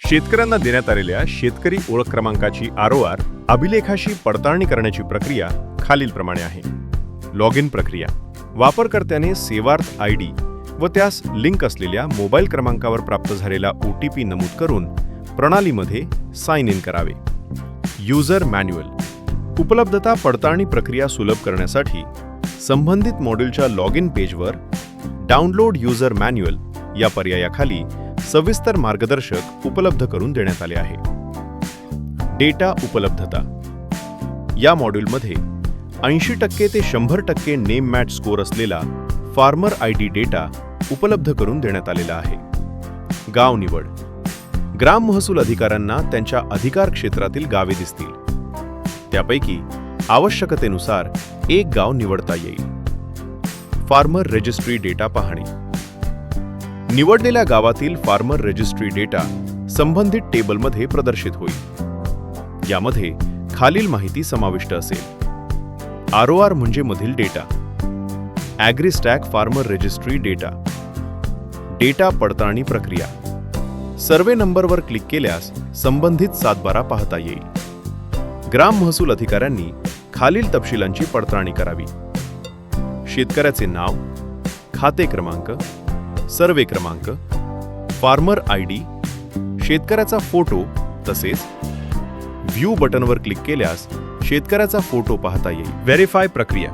शेतकऱ्यांना देण्यात आलेल्या शेतकरी ओळख क्रमांकाची आरओआर अभिलेखाशी पडताळणी करण्याची प्रक्रिया खालीलप्रमाणे आहे. लॉग इन प्रक्रिया. वापरकर्त्याने सेवार्थ आयडी व त्यास लिंक असलेल्या मोबाईल क्रमांकावर प्राप्त झालेला OTP नमूद करून प्रणालीमध्ये साइन इन करावे. User manual. उपलब्धता पडताळणी प्रक्रिया सुलभ करण्यासाठी संबंधित मॉड्यूलच्या लॉग इन पेजवर डाउनलोड युजर मॅन्युअल या पर्यायाखाली सविस्तर मार्गदर्शक उपलब्ध करून देण्यात आले आहे. डेटा उपलब्धता. या मॉड्यूलमध्ये 80% ते 100% नेम मॅच स्कोअर असलेला फार्मर आयडी डेटा उपलब्ध करून देण्यात आलेला आहे. गाव निवड. ग्राम महसूल अधिकाऱ्यांना त्यांच्या अधिकार क्षेत्रातील गावे दिसतील. त्यापैकी आवश्यकतेनुसार एक गाव निवडता येईल. फार्मर रजिस्ट्री डेटा पाहणे. निवडलेल्या गावातील फार्मर रजिस्ट्री डेटा संबंधित टेबलमध्ये प्रदर्शित होईल. यामध्ये खालील माहिती समाविष्ट असेल. आरओआर म्हणजे मधील data. AgriStack farmer registry data. Data पडताळणी प्रक्रिया. सर्वे नंबरवर क्लिक केल्यास संबंधित सातबारा पाहता येईल. ग्राम महसूल अधिकाऱ्यांनी खालील तपशिलांची पडताळणी करावी. शेतकऱ्याचे नाव, खाते क्रमांक, सर्वे क्रमांक, फार्मर आयडी, शेतकऱ्याचा फोटो तसेच व्ह्यू बटनवर क्लिक केल्यास शेतकऱ्याचा फोटो पाहता येईल. व्हेरीफाय प्रक्रिया.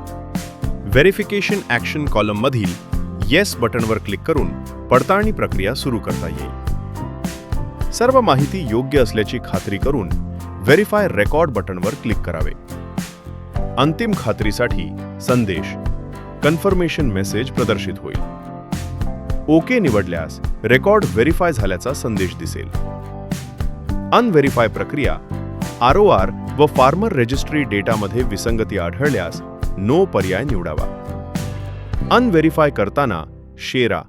व्हेरिफिकेशन ॲक्शन कॉलममधील येस बटनवर क्लिक करून पडताळणी प्रक्रिया सुरू करता येईल. सर्व माहिती योग्य असल्याची खात्री करून व्हेरीफाय रेकॉर्ड बटनवर क्लिक करावे. अंतिम खात्रीसाठी संदेश कन्फर्मेशन मेसेज प्रदर्शित होईल. ओके निवडल्यास रेकॉर्ड व्हेरीफाय झाल्याचा संदेश दिसेल. अनव्हेरीफाय प्रक्रिया. आरओआर व फार्मर रजिस्ट्री डेटामध्ये विसंगती आढळल्यास नो पर्याय निवडावा. अनव्हेरीफाय करताना शेरा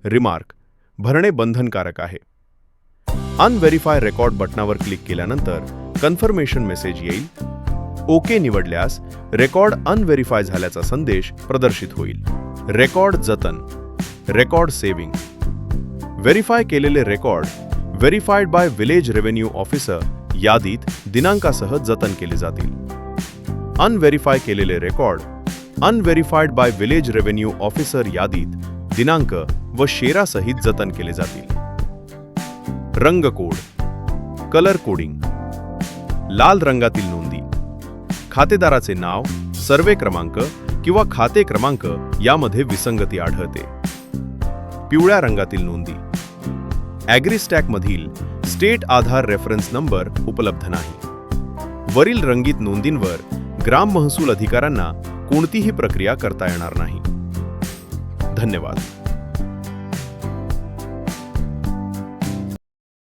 रिमार्क भरणे बंधनकारक आहे. अनव्हेरीफाय रेकॉर्ड बटनावर क्लिक केल्यानंतर कन्फर्मेशन मेसेज येईल. ओके निवडल्यास रेकॉर्ड अनव्हेरीफाय झाल्याचा संदेश प्रदर्शित होईल. रेकॉर्ड जतन. Record saving. व्हेरीफाय केलेले record verified by village revenue officer यादीत दिनांकासह जतन केले जातील. अनव्हेरीफाय केलेले record unverified by village revenue officer यादीत दिनांक व शेरासहित जतन केले जातील. रंग कोड. Colour coding. लाल रंगातील नोंदी. खातेदाराचे नाव, सर्वे क्रमांक किंवा खाते क्रमांक यामध्ये विसंगती आढळते. पिवळ्या रंगातील नोंदी. ॲग्रीस्टॅकमधील स्टेट आधार रेफरन्स नंबर उपलब्ध नाही. वरील रंगीत नोंदींवर ग्राम महसूल अधिकाऱ्यांना कोणतीही प्रक्रिया करता येणार नाही. धन्यवाद.